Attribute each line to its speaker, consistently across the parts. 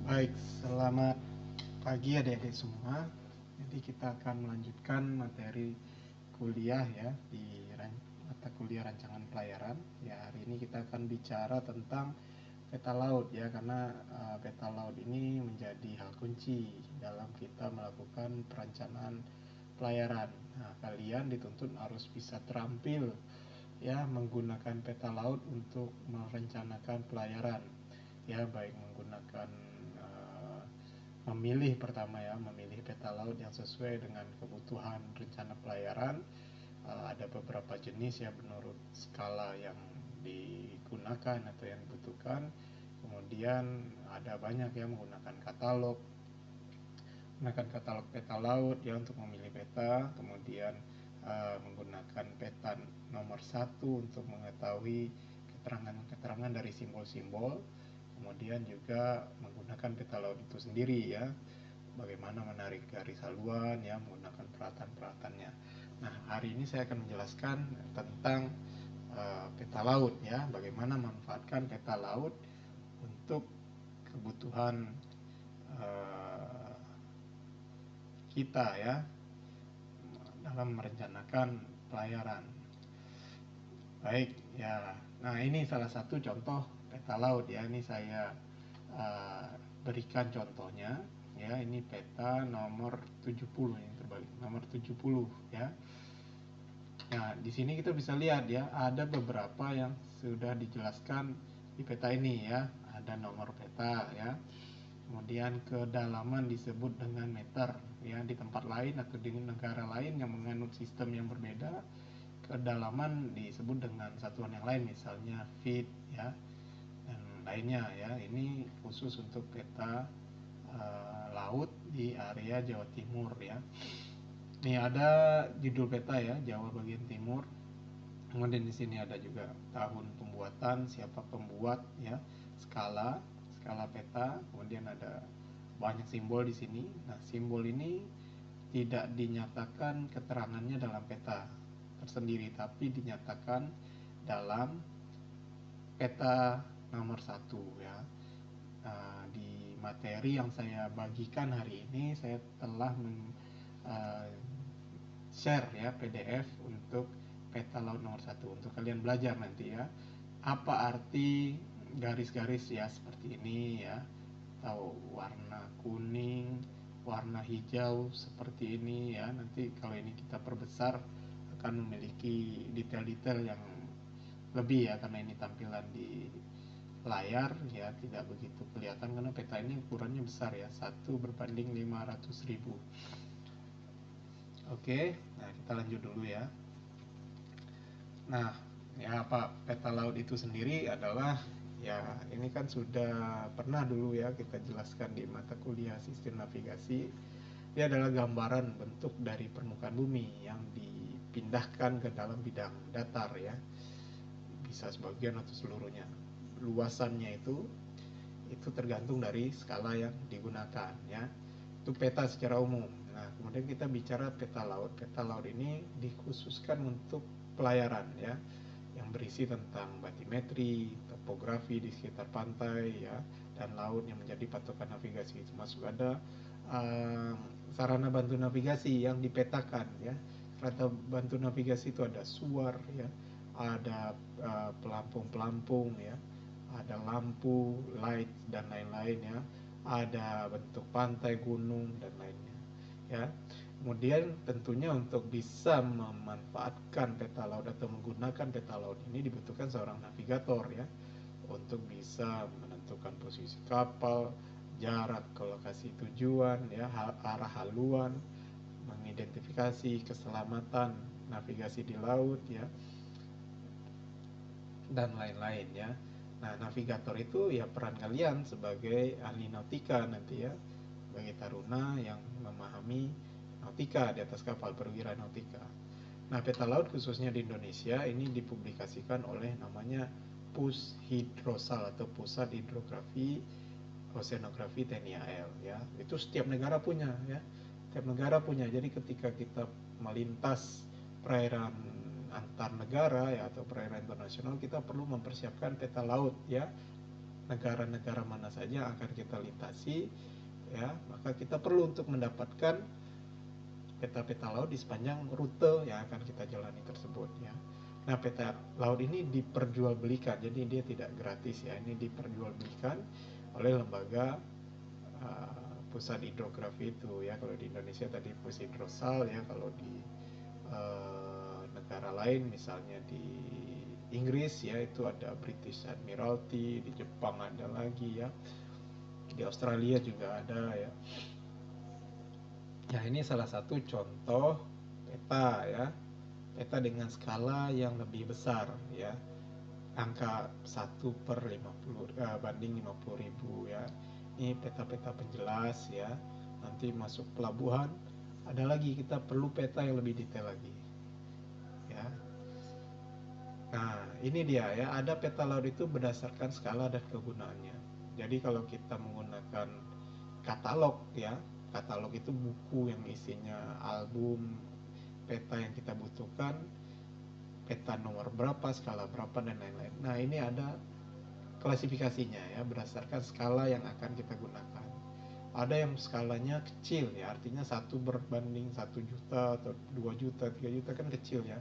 Speaker 1: Baik, selamat pagi adik-adik semua. Jadi kita akan melanjutkan materi kuliah ya di mata kuliah rancangan pelayaran. Ya, hari ini kita akan bicara tentang peta laut ya, karena peta laut ini menjadi hal kunci dalam kita melakukan perencanaan pelayaran. Nah, kalian dituntut harus bisa terampil ya menggunakan peta laut untuk merencanakan pelayaran ya, baik menggunakan memilih pertama ya, memilih peta laut yang sesuai dengan kebutuhan rencana pelayaran. Ada beberapa jenis ya menurut skala yang digunakan atau yang dibutuhkan. Kemudian ada banyak yang menggunakan katalog peta laut ya untuk memilih peta. Kemudian menggunakan peta nomor 1 untuk mengetahui keterangan-keterangan dari simbol-simbol. Kemudian juga menggunakan peta laut itu sendiri ya, bagaimana menarik garis haluan ya, menggunakan peralatan-peralatannya. Nah, hari ini saya akan menjelaskan tentang peta laut ya, bagaimana memanfaatkan peta laut untuk kebutuhan kita ya dalam merencanakan pelayaran. Baik ya, nah ini salah satu contoh peta laut ya. Ini saya berikan contohnya ya. Ini peta nomor 70, ini terbalik, nomor 70 ya. Nah, di sini kita bisa lihat ya, ada beberapa yang sudah dijelaskan di peta ini ya. Ada nomor peta ya. Kemudian kedalaman disebut dengan meter ya. Di tempat lain atau di negara lain yang menganut sistem yang berbeda, kedalaman disebut dengan satuan yang lain, misalnya feet ya dan lainnya ya. Ini khusus untuk peta laut di area Jawa Timur ya. Ini ada judul peta ya, Jawa bagian timur. Kemudian di sini ada juga tahun pembuatan, siapa pembuat ya, skala peta. Kemudian ada banyak simbol di sini. Nah, simbol ini tidak dinyatakan keterangannya dalam peta tersendiri, tapi dinyatakan dalam peta nomor 1 ya. Di materi yang saya bagikan hari ini, saya telah share ya PDF untuk peta laut nomor 1 untuk kalian belajar nanti ya. Apa arti garis-garis ya seperti ini ya, atau warna kuning, warna hijau seperti ini ya. Nanti kalau ini kita perbesar akan memiliki detail-detail yang lebih ya, karena ini tampilan di layar ya tidak begitu kelihatan karena peta ini ukurannya besar ya, 1/500.000. Oke, nah kita lanjut dulu ya. Nah, ya apa peta laut itu sendiri adalah ya, ini kan sudah pernah dulu ya kita jelaskan di mata kuliah sistem navigasi. Dia adalah gambaran bentuk dari permukaan bumi yang dipindahkan ke dalam bidang datar ya. Bisa sebagian atau seluruhnya. Luasannya itu tergantung dari skala yang digunakan ya. Itu peta secara umum. Nah, kemudian kita bicara peta laut. Peta laut ini dikhususkan untuk pelayaran ya, yang berisi tentang batimetri, topografi di sekitar pantai ya, dan laut yang menjadi patokan navigasi. Termasuk ada sarana bantu navigasi yang dipetakan ya. Sarana bantu navigasi itu ada suar ya, ada pelampung-pelampung ya, ada lampu, light dan lain-lain ya, ada bentuk pantai, gunung dan lainnya ya. Kemudian tentunya untuk bisa memanfaatkan peta laut atau menggunakan peta laut ini dibutuhkan seorang navigator ya, untuk bisa menentukan posisi kapal, jarak ke lokasi tujuan ya, arah haluan, mengidentifikasi keselamatan navigasi di laut ya, dan lain-lain ya. Nah, navigator itu ya peran kalian sebagai ahli nautika nanti ya, sebagai taruna yang memahami nautika di atas kapal, perwira nautika. Nah, peta laut khususnya di Indonesia ini dipublikasikan oleh namanya Pushidrosal atau Pusat Hidrografi Oceanografi TNI AL ya. Itu setiap negara punya ya. Setiap negara punya. Jadi ketika kita melintas perairan antar negara ya, atau perairan internasional, kita perlu mempersiapkan peta laut ya, negara-negara mana saja akan kita lintasi, ya, maka kita perlu untuk mendapatkan peta-peta laut di sepanjang rute yang akan kita jalani tersebut, ya. Nah, peta laut ini diperjualbelikan, jadi dia tidak gratis, ya. Ini diperjualbelikan oleh lembaga pusat hidrografi itu, ya. Kalau di Indonesia tadi Pushidrosal, ya. Kalau di negara lain misalnya di Inggris, ya, itu ada British Admiralty, di Jepang ada lagi, ya. Di Australia juga ada, ya. Ya, ini salah satu contoh peta, ya. Peta dengan skala yang lebih besar, ya. Angka 1/50 banding 50.000, ya. Ini peta-peta penjelas, ya. Nanti masuk pelabuhan, ada lagi kita perlu peta yang lebih detail lagi, ya. Nah, ini dia, ya. Ada peta laut itu berdasarkan skala dan kegunaannya. Jadi kalau kita menggunakan katalog, ya. Katalog itu buku yang isinya album peta yang kita butuhkan, peta nomor berapa, skala berapa, dan lain-lain. Nah, ini ada klasifikasinya, ya, berdasarkan skala yang akan kita gunakan. Ada yang skalanya kecil, ya, artinya 1/1 juta atau 2 juta, 3 juta kan kecil, ya.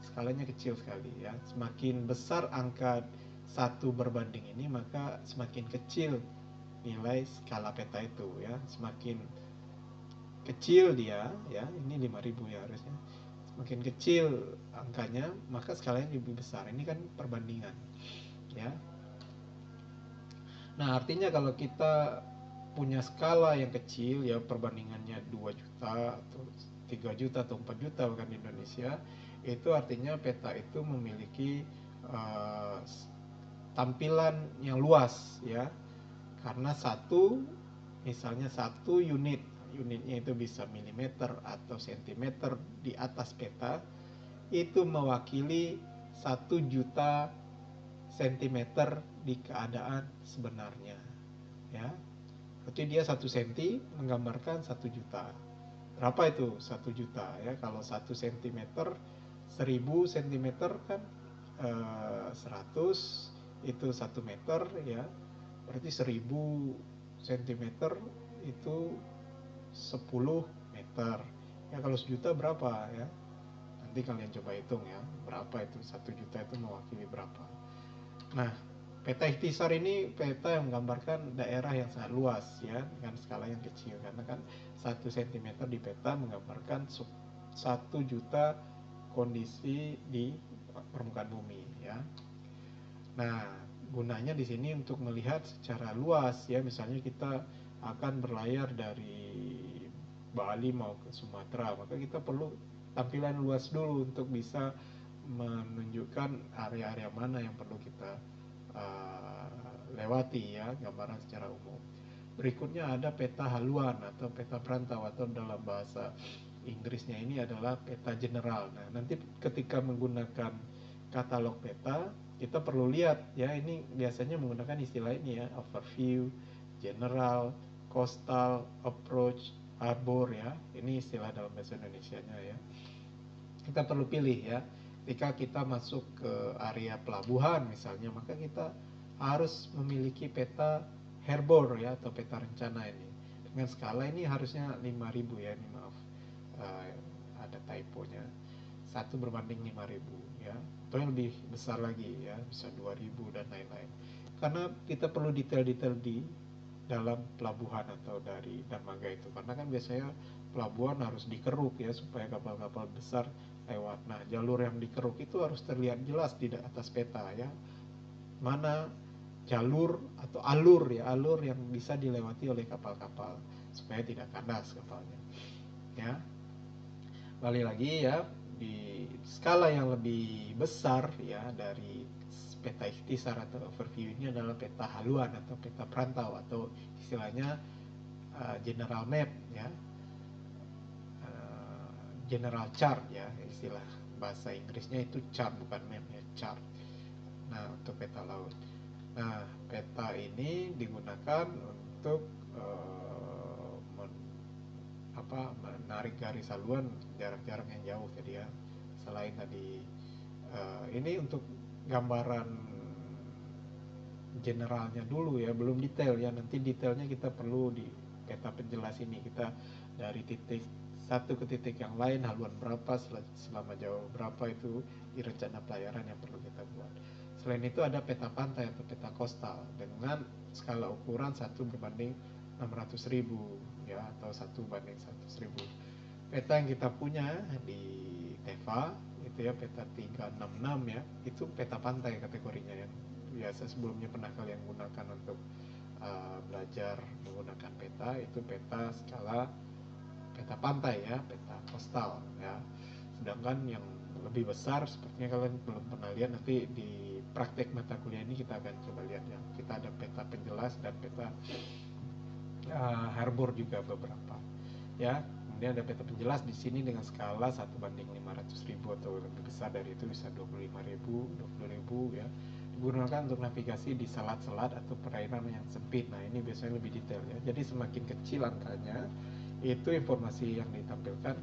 Speaker 1: Skalanya kecil sekali, ya. Semakin besar angka 1 ini, maka semakin kecil nilai skala peta itu, ya. Semakin kecil dia, ya, ini 5.000 ya harusnya. Semakin kecil angkanya, maka skalanya lebih besar. Ini kan perbandingan, ya. Nah, artinya kalau kita punya skala yang kecil, ya, perbandingannya 2 juta atau 3 juta atau 4 juta bahkan di Indonesia, itu artinya peta itu memiliki tampilan yang luas, ya. Karena misalnya satu unitnya itu bisa milimeter atau sentimeter di atas peta, itu mewakili 1 juta sentimeter di keadaan sebenarnya, ya. Berarti dia 1 senti menggambarkan 1 juta. Berapa itu 1 juta, ya? Kalau 1 sentimeter, 1000 sentimeter kan 100 itu 1 meter, ya. Berarti 1000 sentimeter itu 10 meter. Ya, kalau 1 juta berapa, ya? Nanti kalian coba hitung, ya, berapa itu 1 juta itu mewakili berapa. Nah, peta ikhtisar ini peta yang menggambarkan daerah yang sangat luas, ya, dengan skala yang kecil. Karena kan 1 cm di peta menggambarkan 1 juta kondisi di permukaan bumi, ya. Nah, gunanya di sini untuk melihat secara luas, ya. Misalnya kita akan berlayar dari Bali mau ke Sumatera, maka kita perlu tampilan luas dulu untuk bisa menunjukkan area-area mana yang perlu kita lewati, ya, gambaran secara umum. Berikutnya ada peta haluan atau peta perantau, atau dalam bahasa Inggrisnya ini adalah peta general. Nah, nanti ketika menggunakan katalog peta, kita perlu lihat, ya, ini biasanya menggunakan istilah ini, ya, overview, general, coastal, approach, harbor, ya. Ini istilah dalam bahasa Indonesianya, ya. Kita perlu pilih, ya. Ketika kita masuk ke area pelabuhan misalnya, maka kita harus memiliki peta harbor, ya, atau peta rencana ini. Dengan skala ini harusnya 5.000, ya, ini maaf, ada typonya. 1/5.000, ya. Atau yang lebih besar lagi, ya, bisa 2.000 dan lain-lain. Karena kita perlu detail-detail di dalam pelabuhan atau dari dermaga itu. Karena kan biasanya pelabuhan harus dikeruk, ya, supaya kapal-kapal besar lewat. Nah, jalur yang dikeruk itu harus terlihat jelas di atas peta, ya. Mana jalur atau alur, ya, alur yang bisa dilewati oleh kapal-kapal supaya tidak kandas kapalnya, ya. Balik lagi, ya, di skala yang lebih besar, ya, dari peta ikhtisar atau overview ini adalah peta haluan atau peta perantau, atau istilahnya general map, ya, general chart, ya, istilah bahasa Inggrisnya itu chart, bukan map, ya, chart. Nah, untuk peta laut. Nah, peta ini digunakan untuk menarik garis haluan jarak-jarak yang jauh tadi, ya. Selain tadi ini untuk gambaran generalnya dulu ya, belum detail ya. Nanti detailnya kita perlu di peta penjelas ini. Kita dari titik satu ke titik yang lain, haluan berapa, selama jauh berapa, itu di rencana pelayaran yang perlu kita buat. Selain itu ada peta pantai atau peta kostal dengan skala ukuran 1/600.000 ya, atau 1/100.000. Peta yang kita punya di TEVA itu ya, peta 366 ya, itu peta pantai kategorinya, yang biasa sebelumnya pernah kalian gunakan untuk belajar menggunakan peta. Itu peta skala peta pantai ya, peta kostal ya. Sedangkan yang lebih besar sepertinya kalian belum pernah lihat, nanti di praktek mata kuliah ini kita akan coba lihat ya. Kita ada peta penjelas dan peta harbor juga beberapa ya. Kemudian ada peta penjelas di sini dengan skala 1/500.000 atau lebih besar dari itu, bisa 25.000, 20.000 ya. Digunakan untuk navigasi di selat-selat atau perairan yang sempit. Nah, ini biasanya lebih detail ya. Jadi semakin kecil angkanya, itu informasi yang ditampilkan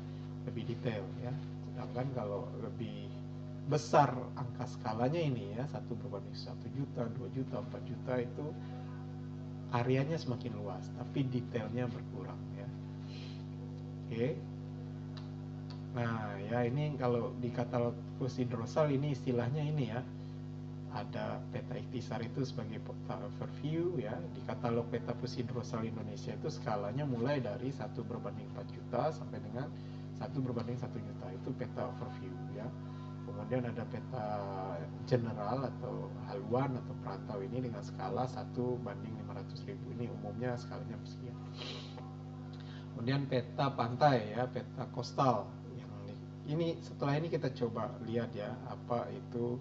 Speaker 1: lebih detail ya. Sedangkan kalau lebih besar angka skalanya ini ya, 1/1 juta, 2 juta, 4 juta, itu areanya semakin luas, tapi detailnya berkurang ya. Oke. Nah ya, ini kalau di katalog Fusidrosal ini istilahnya ini ya, ada peta ikhtisar itu sebagai peta overview ya. Di katalog peta Fusidrosal Indonesia itu skalanya mulai dari 1/4 juta sampai dengan 1/1 juta, itu peta overview ya. Kemudian ada peta general atau haluan atau perantau ini dengan skala 1/500.000, ini umumnya skalanya sekian. Kemudian peta pantai ya, peta kostal yang ini, setelah ini kita coba lihat ya, apa itu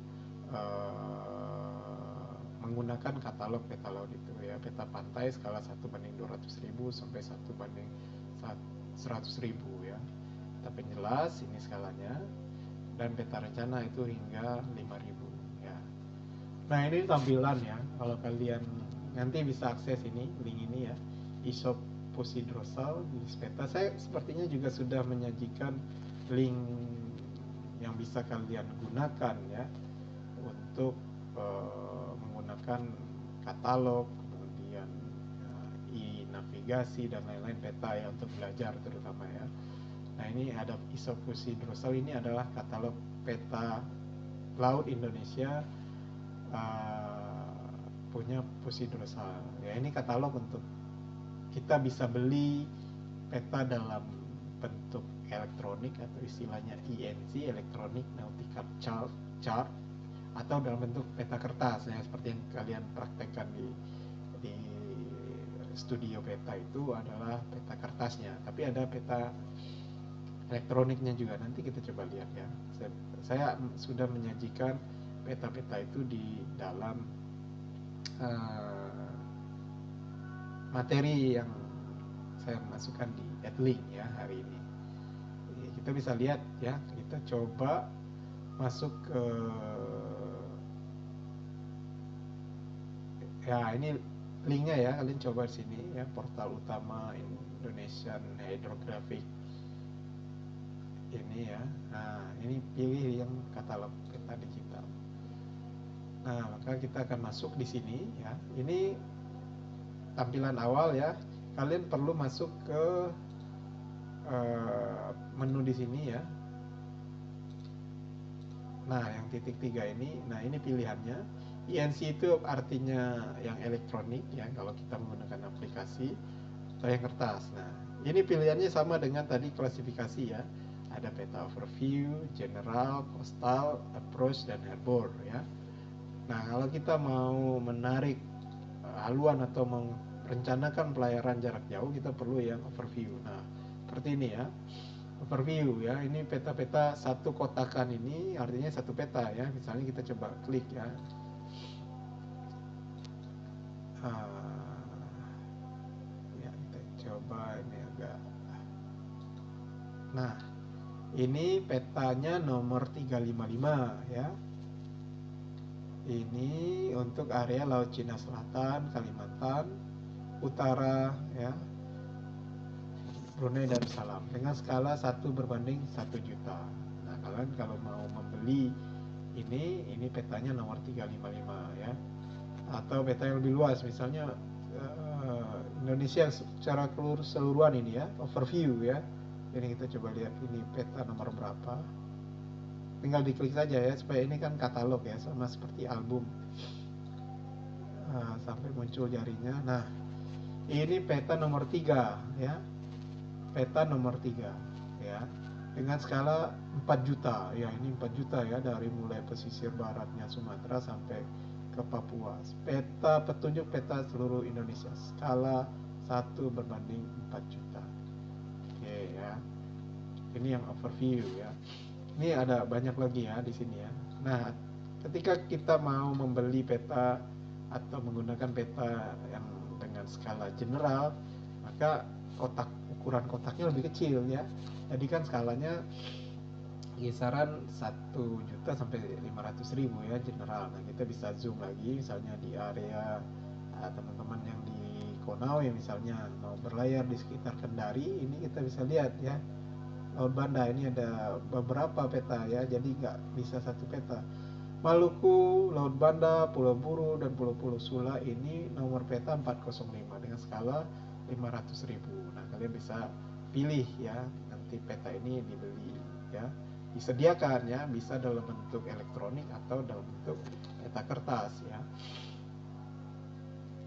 Speaker 1: menggunakan katalog peta laut itu ya. Peta pantai skala 1/200.000 sampai 1/100.000 ya. Peta penjelas ini skalanya, dan peta rencana itu hingga 5.000 ya. Nah, ini tampilan ya, kalau kalian nanti bisa akses ini, link ini ya, ISOP Fusidrosal di peta. Saya sepertinya juga sudah menyajikan link yang bisa kalian gunakan ya untuk menggunakan katalog, kemudian e-navigasi dan lain-lain peta ya, untuk belajar terutama ya. Nah, ini ada ISOP Fusidrosal, ini adalah katalog peta laut Indonesia punya Fusidrosal ya. Ini katalog untuk kita bisa beli peta dalam bentuk elektronik atau istilahnya ENC, Electronic Nautical Chart, atau dalam bentuk peta kertas ya, seperti yang kalian praktekkan di studio peta itu adalah peta kertasnya. Tapi ada peta elektroniknya juga, nanti kita coba lihat ya. Saya sudah menyajikan peta-peta itu di dalam materi yang saya masukkan di Adlink ya hari ini. Kita bisa lihat ya, kita coba masuk ke ya, ini linknya ya, kalian coba di sini ya, portal utama Indonesian Hydrographic ini ya. Nah, ini pilih yang katalog peta digital. Nah, maka kita akan masuk di sini ya. Ini tampilan awal ya. Kalian perlu masuk ke menu di sini ya. Nah, yang titik 3 ini, nah ini pilihannya. ENC itu artinya yang elektronik ya, kalau kita menggunakan aplikasi, atau yang kertas. Nah, ini pilihannya sama dengan tadi klasifikasi ya. Ada peta overview, general, coastal, approach, dan harbor ya. Nah, kalau kita mau menarik haluan atau merencanakan pelayaran jarak jauh, kita perlu yang overview. Nah, seperti ini ya, overview ya. Ini peta-peta satu kotakan ini artinya satu peta ya. Misalnya kita coba klik ya. Ya, kita coba ini agak. Nah, ini petanya nomor 355 ya. Ini untuk area Laut Cina Selatan, Kalimantan Utara ya, Brunei Darussalam, dengan skala 1/1 juta. Nah, kalian kalau mau membeli ini petanya nomor 355 ya. atau peta yang lebih luas, misalnya Indonesia secara keseluruhan ini ya, overview ya. Ini kita coba lihat ini peta nomor berapa. Tinggal diklik saja ya, supaya ini kan katalog ya, sama seperti album. Sampai muncul jarinya. Nah, ini peta nomor 3 ya. Peta nomor 3 ya. Dengan skala 4 juta. Ya, ini 4 juta ya, dari mulai pesisir baratnya Sumatera sampai ke Papua. Peta petunjuk peta seluruh Indonesia. Skala 1:4 juta. Oke ya. Ini yang overview ya. Ini ada banyak lagi ya di sini ya. Nah, ketika kita mau membeli peta atau menggunakan peta yang dengan skala general, maka ukuran kotaknya lebih kecil ya. Jadi kan skalanya kisaran 1 juta sampai 500.000 ya general. Nah, kita bisa zoom lagi misalnya di area teman-teman yang di Konawe misalnya mau berlayar di sekitar Kendari, ini kita bisa lihat ya. Laut Banda ini ada beberapa peta ya, jadi nggak bisa satu peta. Maluku, Laut Banda, Pulau Buru, dan Pulau-Pulau Sula ini nomor peta 405 dengan skala 500.000. Nah, kalian bisa pilih ya, nanti peta ini dibeli ya, disediakan ya, bisa dalam bentuk elektronik atau dalam bentuk peta kertas ya.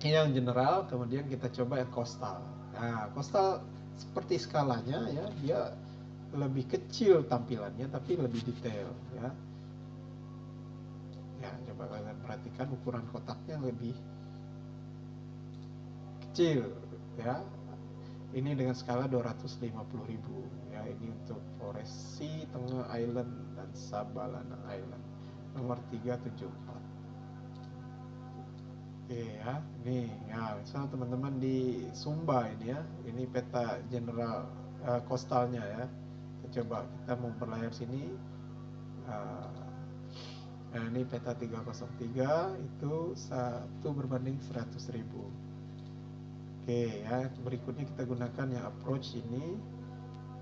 Speaker 1: Ini yang general, kemudian kita coba yang coastal. Nah, coastal seperti skalanya ya, dia lebih kecil tampilannya tapi lebih detail ya. Ya, coba kalian perhatikan ukuran kotaknya lebih kecil ya. Ini dengan skala 250.000 ya. Ini untuk Flores Sea, Tengah Island, dan Sabalana Island nomor 374. Oke ya, nih ya, misal teman-teman di Sumba ini ya, ini peta general coastalnya ya. Coba kita mau berlayar sini. Nah, ini peta 303 itu 1:100.000. Oke ya, berikutnya kita gunakan yang approach ini.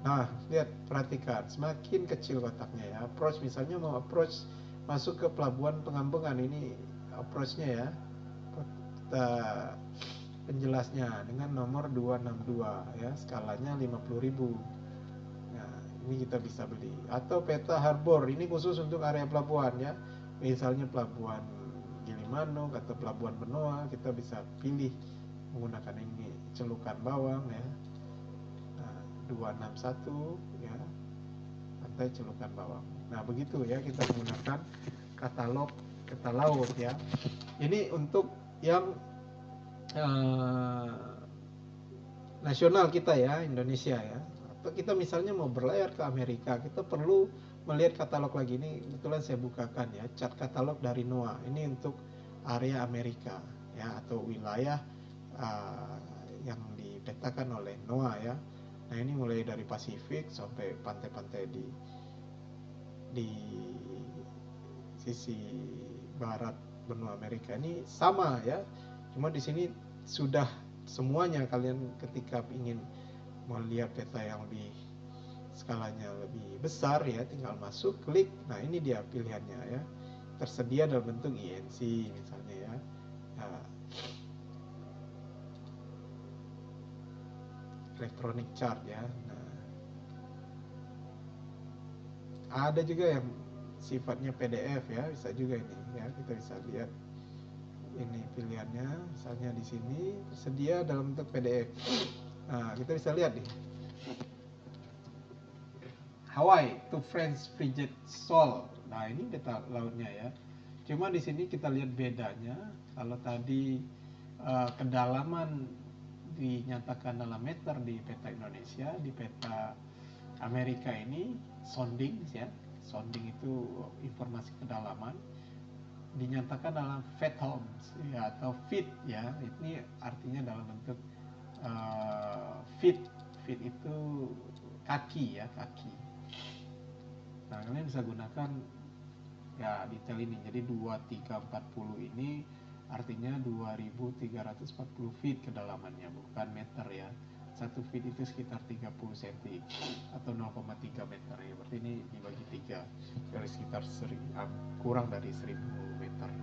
Speaker 1: Nah, lihat, perhatikan, semakin kecil kotaknya ya. Approach misalnya mau approach masuk ke pelabuhan Pengambengan, ini approachnya ya. Kita penjelasnya dengan nomor 262 ya, skalanya 50.000. Nah, ini kita bisa beli. Atau peta harbor, ini khusus untuk area pelabuhan ya. Misalnya pelabuhan Gilimanuk atau pelabuhan Benoa, kita bisa pilih menggunakan ini celukan bawang ya. Nah, 261 ya, pantai celukan bawang. Nah, begitu ya kita menggunakan katalog peta laut ya. Ini untuk yang nasional kita ya, Indonesia ya. Atau kita misalnya mau berlayar ke Amerika, kita perlu melihat katalog lagi. Ini kebetulan saya bukakan ya, chart katalog dari NOAA. Ini untuk area Amerika ya, atau wilayah yang dipetakan oleh NOAA ya. Nah, ini mulai dari Pasifik sampai pantai-pantai di sisi barat benua Amerika. Ini sama ya, cuma di sini sudah semuanya. Kalian ketika ingin melihat peta yang lebih skalanya lebih besar ya, tinggal masuk, klik. Nah, ini dia pilihannya ya, tersedia dalam bentuk INC misalnya ya. Nah, electronic chart ya. Nah, ada juga yang sifatnya PDF ya, bisa juga ini ya, kita bisa lihat ini pilihannya, misalnya di sini tersedia dalam bentuk PDF. Nah, kita bisa lihat nih, Hawaii to French Frigid Shoal. Nah, ini peta lautnya ya. Cuma di sini kita lihat bedanya. Kalau tadi kedalaman dinyatakan dalam meter di peta Indonesia, di peta Amerika ini sounding ya. Sounding itu informasi kedalaman, dinyatakan dalam fathoms ya, atau feet ya. Ini artinya dalam bentuk feet. Feet itu kaki ya, kaki. Nah, kalian bisa gunakan ya detail ini. Jadi 2340 ini artinya 2340 feet kedalamannya, bukan meter ya. 1 feet itu sekitar 30 cm atau 0,3 meter ya. Berarti ini dibagi 3, dari sekitar kurang dari 1000 meter.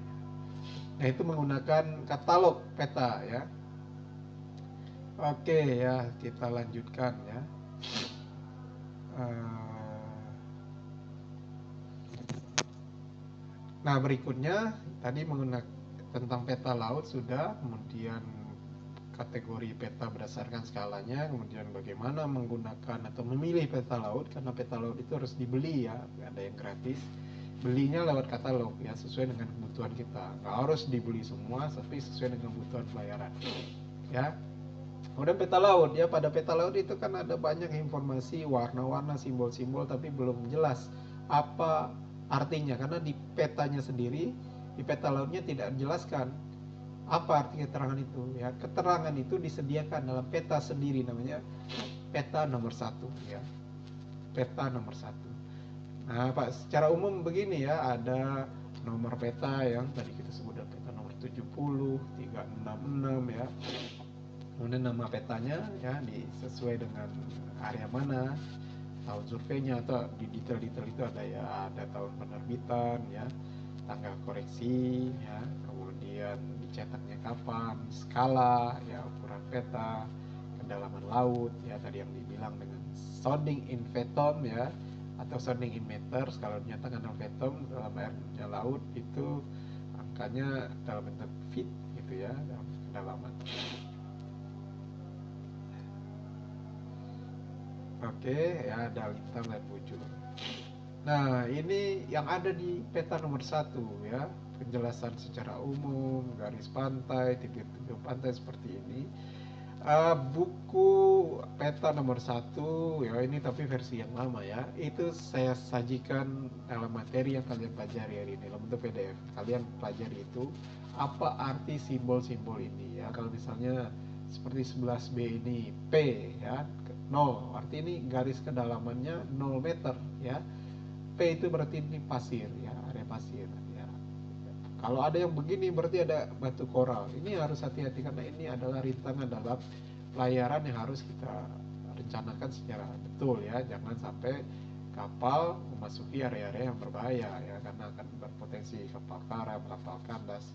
Speaker 1: Nah, itu menggunakan katalog peta ya. Oke ya, kita lanjutkan ya. Nah, berikutnya tadi menggunakan tentang peta laut sudah, kemudian kategori peta berdasarkan skalanya, kemudian bagaimana menggunakan atau memilih peta laut, karena peta laut itu harus dibeli ya, nggak ada yang gratis. Belinya lewat katalog ya, sesuai dengan kebutuhan kita. Nggak harus dibeli semua, tapi sesuai dengan kebutuhan pelayaran ya. Kemudian peta laut ya, pada peta laut itu kan ada banyak informasi, warna-warna, simbol-simbol, tapi belum jelas apa artinya, karena di petanya sendiri, di peta lautnya tidak dijelaskan apa arti keterangan itu ya. Keterangan itu disediakan dalam peta sendiri, namanya peta nomor 1 ya, peta nomor 1. Nah, Pak, secara umum begini ya, ada nomor peta yang tadi kita sebut ada peta nomor 70, 366 ya. Kemudian nama petanya ya sesuai dengan area mana, tahun surveinya, atau di detail-detail itu ada ya, ada tahun penerbitan ya, tanggal koreksi ya, kemudian dicetaknya kapan, skala ya, ukuran peta, kedalaman laut ya, tadi yang dibilang dengan sounding in fathom ya, atau sounding in meters. Kalau dinyatakan dalam fathom, dalam airnya laut, itu angkanya dalam bentuk feet gitu ya, dalam kedalaman. Oke ya, ada lintang dan bujur. Nah, ini yang ada di peta nomor 1 ya, penjelasan secara umum, garis pantai, titik-titik pantai seperti ini. Buku peta nomor 1 ya, ini tapi versi yang lama ya, itu saya sajikan dalam materi yang kalian pelajari hari ini dalam bentuk PDF. Kalian pelajari itu apa arti simbol-simbol ini ya. Kalau misalnya seperti 11B ini P ya, 0, arti ini garis kedalamannya 0 meter ya. P itu berarti ini pasir ya, area pasir ya. Kalau ada yang begini berarti ada batu koral. Ini harus hati-hati, karena ini adalah rintangan dalam pelayaran yang harus kita rencanakan secara betul ya. Jangan sampai kapal memasuki area-area yang berbahaya ya, karena akan berpotensi kapal karam, kapal kandas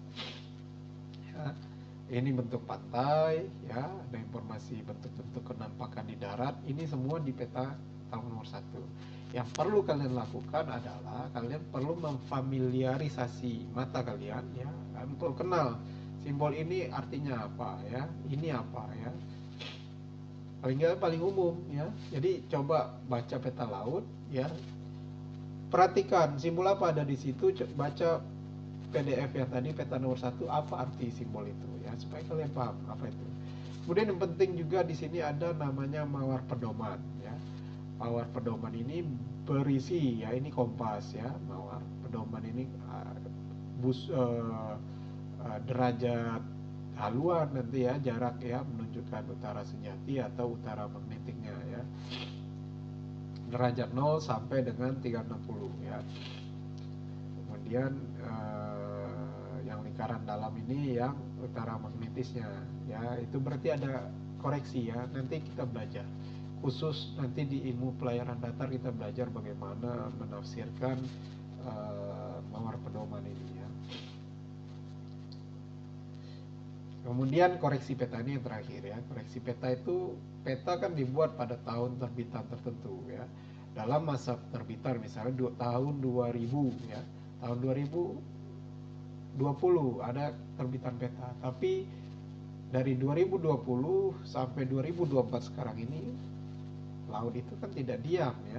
Speaker 1: ya. Ini bentuk pantai ya, ada informasi bentuk-bentuk kenampakan di darat. Ini semua di peta tahun nomor 1. Yang perlu kalian lakukan adalah kalian perlu memfamiliarisasi mata kalian ya, kalian perlu kenal simbol ini artinya apa ya, ini apa ya, paling nggak paling umum ya. Jadi coba baca peta laut ya, perhatikan simbol apa ada di situ, baca PDF yang tadi peta nomor 1, apa arti simbol itu ya, supaya kalian paham apa itu. Kemudian yang penting juga di sini ada namanya mawar pedoman ya. Mawar pedoman ini berisi ya, ini kompas ya, mawar pedoman ini derajat haluan nanti ya, jarak ya, menunjukkan utara sejati atau utara magnetiknya ya, derajat 0 sampai dengan 360 ya. Kemudian yang lingkaran dalam ini yang utara magnetisnya ya, itu berarti ada koreksi ya, nanti kita belajar khusus nanti di ilmu pelayaran datar, kita belajar bagaimana menafsirkan mawar pedoman ini ya. Kemudian koreksi peta ini yang terakhir ya. Koreksi peta itu, peta kan dibuat pada tahun terbitan tertentu ya. Dalam masa terbitan misalnya tahun 2000 ya, tahun 2020 ada terbitan peta. Tapi dari 2020 sampai 2024 sekarang ini, laut itu kan tidak diam ya,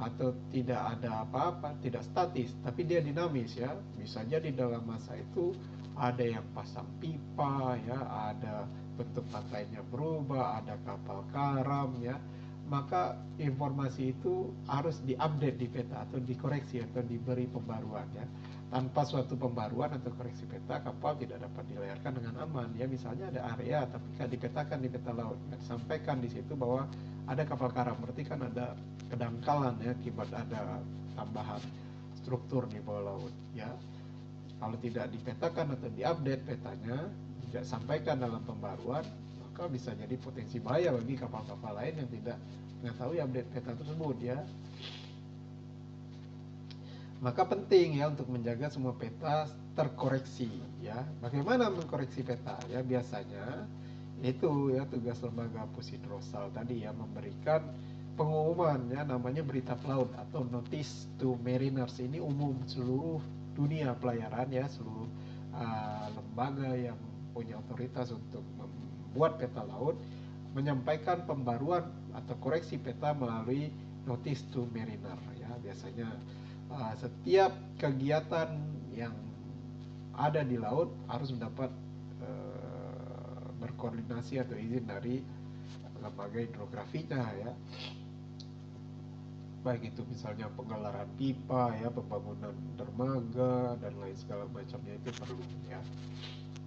Speaker 1: atau tidak ada apa-apa, tidak statis, tapi dia dinamis ya. Bisa jadi dalam masa itu ada yang pasang pipa ya, ada bentuk pantainya berubah, ada kapal karam ya. Maka informasi itu harus diupdate di peta, atau dikoreksi, atau diberi pembaruan ya. Tanpa suatu pembaruan atau koreksi peta, kapal tidak dapat dilayarkan dengan aman ya. Misalnya ada area tapi tidak dipetakan di peta laut, nggak disampaikan di situ bahwa ada kapal karam, berarti kan ada kedangkalan ya, akibat ada tambahan struktur di bawah laut ya. Kalau tidak dipetakan atau diupdate petanya, tidak sampaikan dalam pembaruan, maka bisa jadi potensi bahaya bagi kapal-kapal lain yang tidak mengetahui update peta tersebut ya.
Speaker 2: Maka penting ya untuk menjaga semua peta terkoreksi ya. Bagaimana mengkoreksi peta ya? Biasanya itu ya tugas lembaga Pusidrosal tadi ya, memberikan pengumuman ya, namanya berita pelaut atau notice to mariners. Ini umum seluruh dunia pelayaran ya, seluruh lembaga yang punya otoritas untuk membuat peta laut menyampaikan pembaruan atau koreksi peta melalui notice to mariner ya. Biasanya setiap kegiatan yang ada di laut harus mendapat berkoordinasi atau izin dari lembaga hidrografinya ya. Baik itu misalnya penggelaran pipa ya, pembangunan dermaga dan lain segala macamnya, itu perlu ya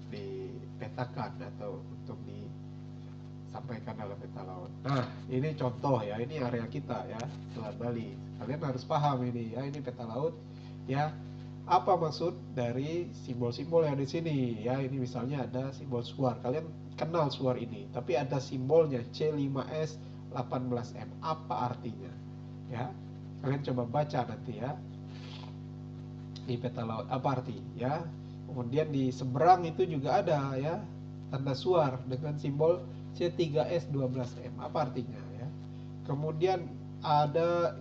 Speaker 2: dipetakan atau untuk disampaikan dalam peta laut. Nah, ini contoh ya, ini area kita ya, Selat Bali. Kalian harus paham ini ya, ini peta laut ya. Apa maksud dari simbol-simbol yang di sini ya? Ini misalnya ada simbol suar. Kalian kenal suar ini, tapi ada simbolnya C5S 18M. Apa artinya? Ya, kalian coba baca nanti ya di peta laut apa arti ya. Kemudian di seberang itu juga ada ya tanda suar dengan simbol C3S 12M. Apa artinya ya? Kemudian ada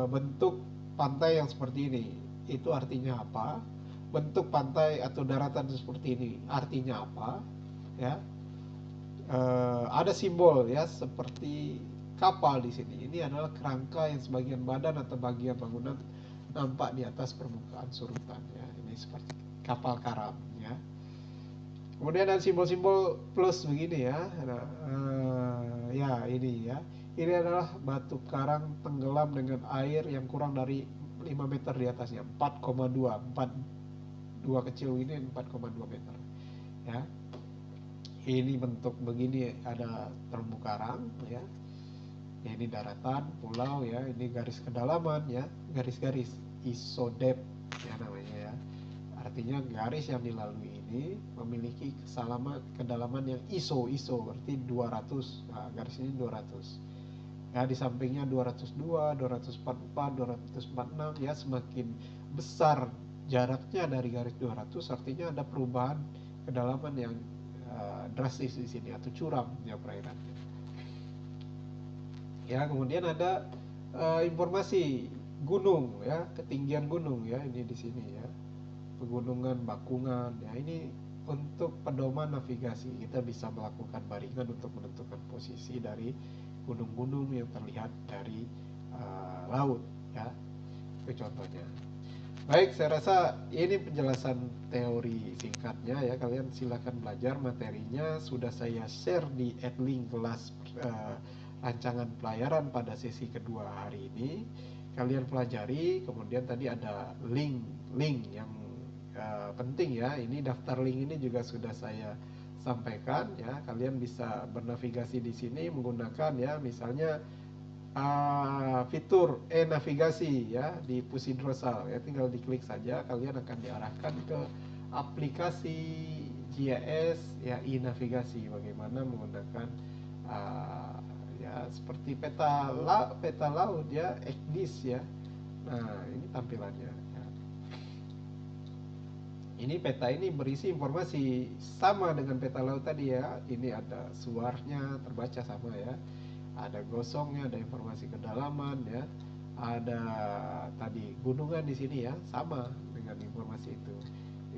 Speaker 2: bentuk pantai yang seperti ini. Itu artinya apa? Bentuk pantai atau daratan seperti ini artinya apa? Ya. Ada simbol ya seperti kapal di sini. Ini adalah kerangka yang sebagian badan atau bagian bangunan nampak di atas permukaan surutan ya. Ini seperti kapal karam ya. Kemudian ada simbol-simbol plus begini ya. Nah, ya ini ya. Ini adalah batu karang tenggelam dengan air yang kurang dari 5 meter di atasnya. 4,2 kecil ini 4,2 meter ya. Ini bentuk begini, ada terumbu karang ya. Ini daratan, pulau ya. Ini garis kedalaman ya, garis-garis isodep ya namanya ya. Artinya garis yang dilalui ini memiliki kedalaman yang iso berarti 200. Nah, garis ini 200. Ya, di sampingnya 202, 244, 246 ya. Semakin besar jaraknya dari garis 200, artinya ada perubahan kedalaman yang drastis di sini atau curam ya perairannya. Ya, kemudian ada informasi gunung ya, ketinggian gunung ya, ini di sini ya. Pegunungan, bakungan ya, ini untuk pedoman navigasi. Kita bisa melakukan baringan untuk menentukan posisi dari gunung-gunung yang terlihat dari laut ya. Itu contohnya. Baik, saya rasa ini penjelasan teori singkatnya ya. Kalian silakan belajar materinya. Sudah saya share di adlink kelas rancangan pelayaran pada sesi kedua hari ini. Kalian pelajari. Kemudian tadi ada link yang penting ya. Ini daftar link ini juga sudah saya sampaikan ya. Kalian bisa bernavigasi di sini menggunakan ya, misalnya fitur e-navigasi ya di Pusidrosal ya, tinggal diklik saja kalian akan diarahkan ke aplikasi GIS ya, e-navigasi, bagaimana menggunakan ya seperti peta laut ya, ECDIS ya. Nah, ini tampilannya ya. Ini peta ini berisi informasi sama dengan peta laut tadi ya. Ini ada suarnya terbaca sama ya, ada gosongnya, ada informasi kedalaman ya, ada tadi gunungan di sini ya, sama dengan informasi itu.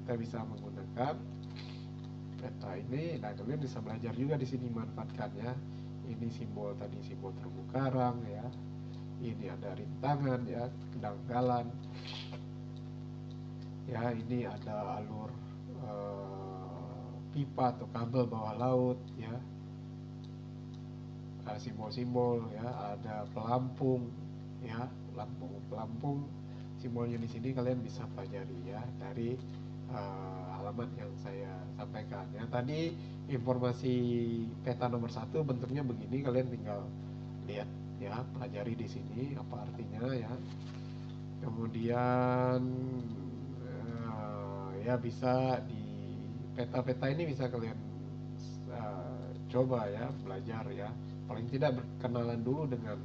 Speaker 2: Kita bisa menggunakan peta ini. Nah, kalian bisa belajar juga di sini manfaatkan ya. Ini simbol tadi, simbol terumbu karang ya. Ini ada rintangan ya, kedangkalan. Ya, ini ada alur pipa atau kabel bawah laut ya. Simbol-simbol ya, ada pelampung ya, pelampung simbolnya di sini kalian bisa pelajari ya dari halaman yang saya sampaikan ya. Tadi informasi peta nomor 1 bentuknya begini, kalian tinggal lihat ya, pelajari di sini apa artinya ya. Kemudian ya bisa di peta-peta ini bisa kalian coba ya, belajar ya, paling tidak berkenalan dulu dengan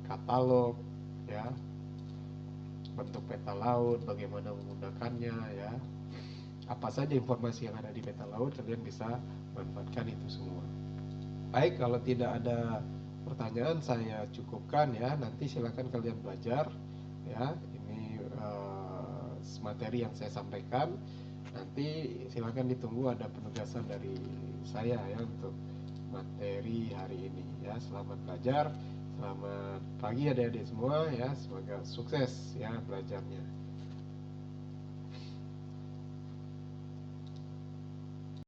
Speaker 2: katalog ya, bentuk peta laut, bagaimana menggunakannya ya. Apa saja informasi yang ada di peta laut, kalian bisa manfaatkan itu semua. Baik, kalau tidak ada pertanyaan saya cukupkan ya. Nanti silakan kalian belajar ya. Ini materi yang saya sampaikan. Nanti silakan ditunggu ada penugasan dari saya ya untuk materi hari ini ya. Selamat belajar, selamat pagi adik-adik semua ya. Semoga sukses ya belajarnya.